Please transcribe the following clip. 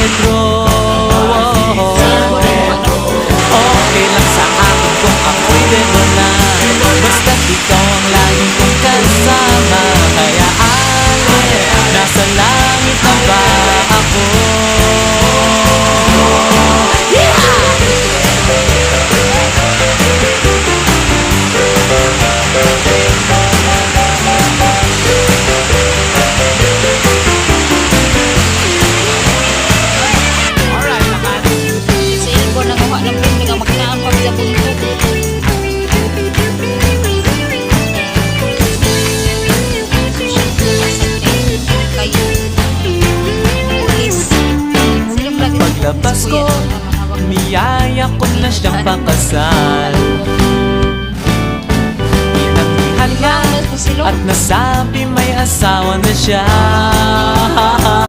Pedro. Okay lang sa akin kung ako'y debo na, basta't ikaw ang lagi kong kasama. Kaya ale, nasa langit na ba ako? Paglabas ko, niyaya ko na siyang pakasal. Inanggihan niya at nasabi may asawa na siya.